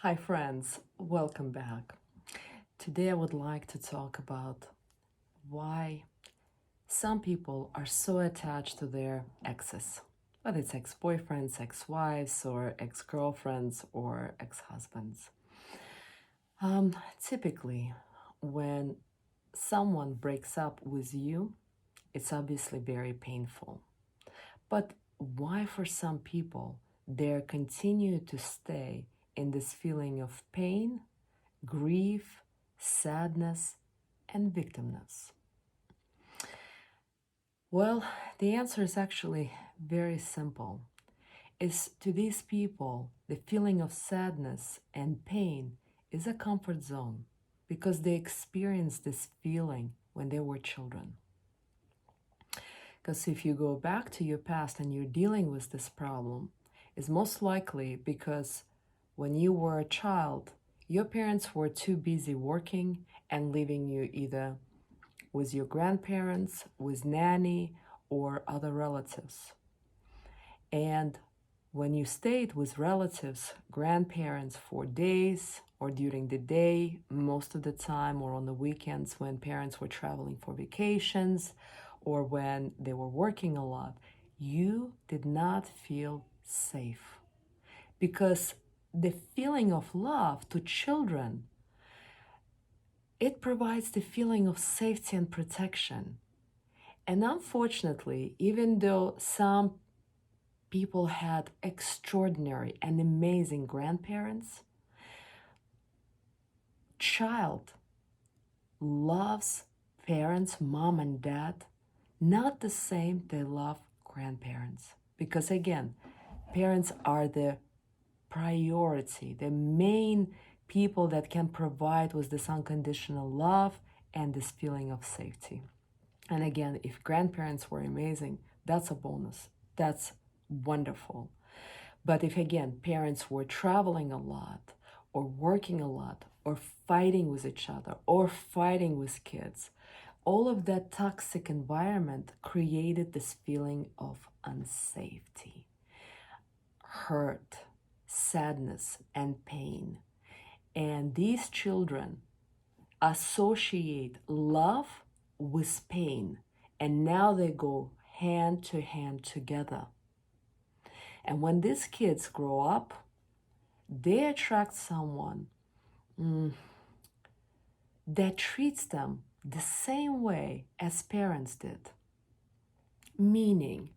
Hi friends, welcome back. Today I would like to talk about why some people are so attached to their exes, whether it's ex-boyfriends, ex-wives, or ex-girlfriends, or ex-husbands. Typically, when someone breaks up with you, it's obviously very painful. But why for some people, they continue to stay in this feeling of pain, grief, sadness, and victimness? Well, the answer is actually very simple. Is to these people, the feeling of sadness and pain is a comfort zone because they experienced this feeling when they were children. Because if you go back to your past and you're dealing with this problem, it's most likely because when you were a child, your parents were too busy working and leaving you either with your grandparents, with nanny, or other relatives. And when you stayed with relatives, grandparents for days or during the day, most of the time, or on the weekends when parents were traveling for vacations or when they were working a lot, you did not feel safe because the feeling of love to children, it provides the feeling of safety and protection. And unfortunately, even though some people had extraordinary and amazing grandparents, child loves parents, mom and dad, not the same they love grandparents. Because again, parents are the priority, the main people that can provide with this unconditional love and this feeling of safety. And again, if grandparents were amazing, that's a bonus. That's wonderful. But if again, parents were traveling a lot or working a lot or fighting with each other or fighting with kids, all of that toxic environment created this feeling of unsafety, hurt, sadness, and pain. And these children associate love with pain, and now they go hand to hand together. And when these kids grow up, they attract someone that treats them the same way as parents did. Meaning,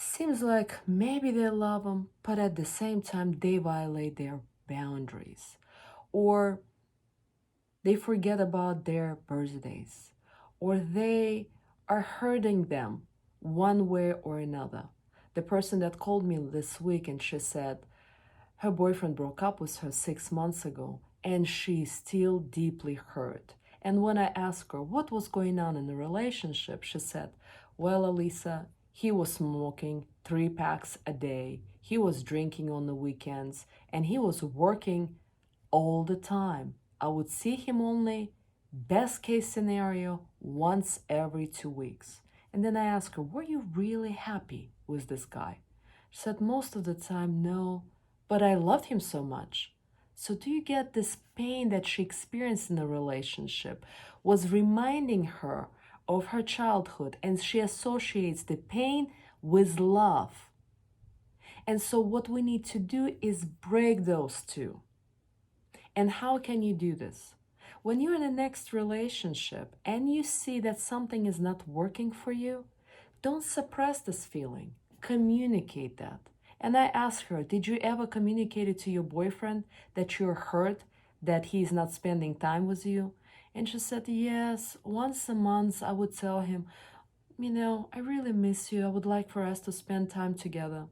seems like maybe they love them, but at the same time, they violate their boundaries. Or they forget about their birthdays. Or they are hurting them one way or another. The person that called me this week and she said her boyfriend broke up with her 6 months ago and she's still deeply hurt. And when I asked her what was going on in the relationship, she said, well, Alisa, he was smoking 3 packs a day, he was drinking on the weekends, and he was working all the time. I would see him only, best case scenario, once every 2 weeks. And then I asked her, were you really happy with this guy? She said, most of the time, no, but I loved him so much. So do you get this pain that she experienced in the relationship was reminding her of her childhood, and she associates the pain with love. And so what we need to do is break those two. And how can you do this? When you're in the next relationship and you see that something is not working for you, don't suppress this feeling. Communicate that. And I asked her, did you ever communicate it to your boyfriend that you're hurt, that he's not spending time with you? And she said, yes, once a month I would tell him, I really miss you. I would like for us to spend time together.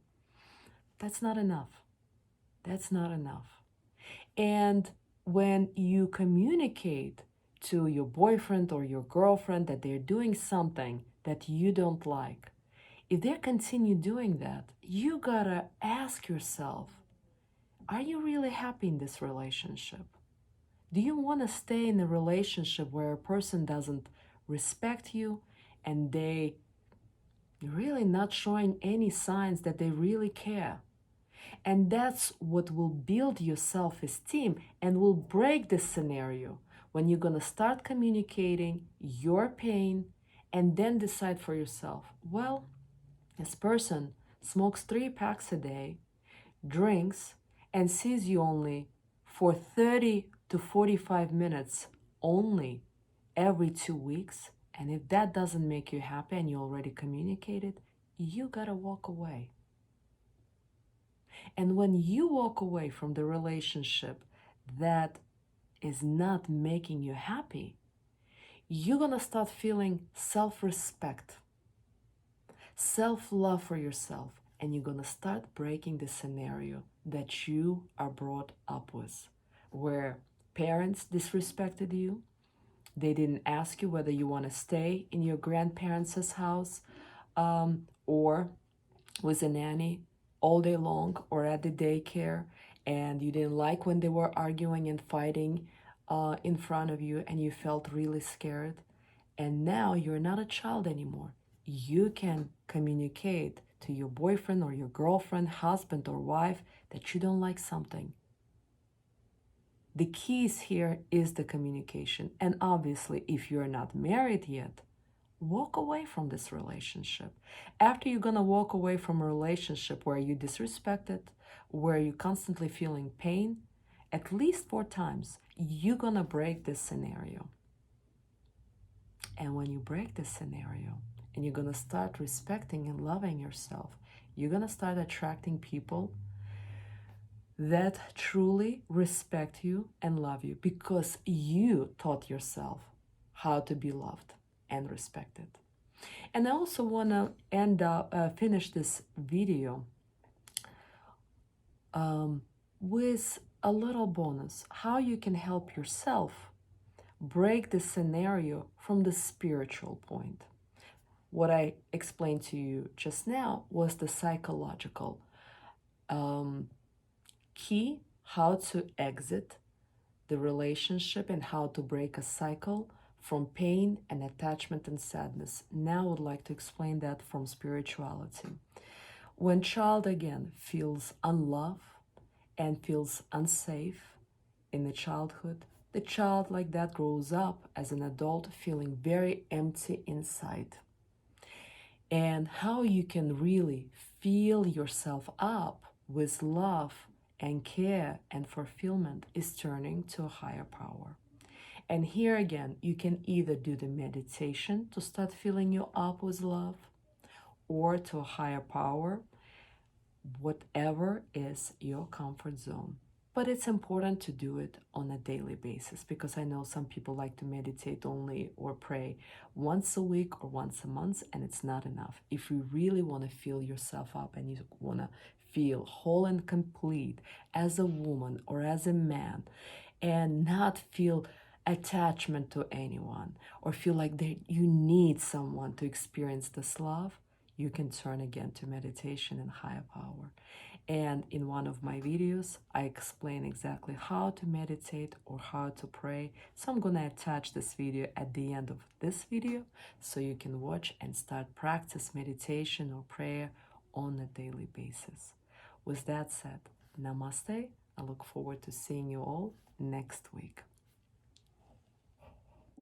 That's not enough. That's not enough. And when you communicate to your boyfriend or your girlfriend that they're doing something that you don't like, if they continue doing that, you gotta ask yourself, are you really happy in this relationship? Do you want to stay in a relationship where a person doesn't respect you and they really not showing any signs that they really care? And that's what will build your self-esteem and will break this scenario when you're going to start communicating your pain and then decide for yourself, well, this person smokes 3 packs a day, drinks, and sees you only for 30 to 45 minutes only every 2 weeks. And if that doesn't make you happy and you already communicated, you gotta walk away. And when you walk away from the relationship that is not making you happy, you're gonna start feeling self-respect, self-love for yourself, and you're gonna start breaking the scenario that you are brought up with, where parents disrespected you, they didn't ask you whether you want to stay in your grandparents' house or with a nanny all day long or at the daycare, and you didn't like when they were arguing and fighting in front of you and you felt really scared. And now you're not a child anymore. You can communicate to your boyfriend or your girlfriend, husband or wife that you don't like something. The keys here is the communication. And obviously, if you're not married yet, walk away from this relationship. After you're gonna walk away from a relationship where you disrespected, where you're constantly feeling pain, at least 4 times, you're gonna break this scenario. And when you break this scenario and you're gonna start respecting and loving yourself, you're gonna start attracting people that truly respect you and love you because you taught yourself how to be loved and respected. And I also want to finish this video with a little bonus, how you can help yourself break the scenario from the spiritual point. What I explained to you just now was the psychological key, how to exit the relationship and how to break a cycle from pain and attachment and sadness. Now I would like to explain that from spirituality. When child again feels unloved and feels unsafe in the childhood, the child like that grows up as an adult feeling very empty inside. And how you can really fill yourself up with love and care and fulfillment is turning to a higher power. And here again, you can either do the meditation to start filling you up with love or to a higher power, whatever is your comfort zone. But it's important to do it on a daily basis because I know some people like to meditate only or pray once a week or once a month, and it's not enough. If you really want to fill yourself up and you want to feel whole and complete as a woman or as a man and not feel attachment to anyone or feel like that you need someone to experience this love, you can turn again to meditation and higher power. And in one of my videos, I explain exactly how to meditate or how to pray. So I'm gonna attach this video at the end of this video so you can watch and start practice meditation or prayer on a daily basis. With that said, namaste. I look forward to seeing you all next week.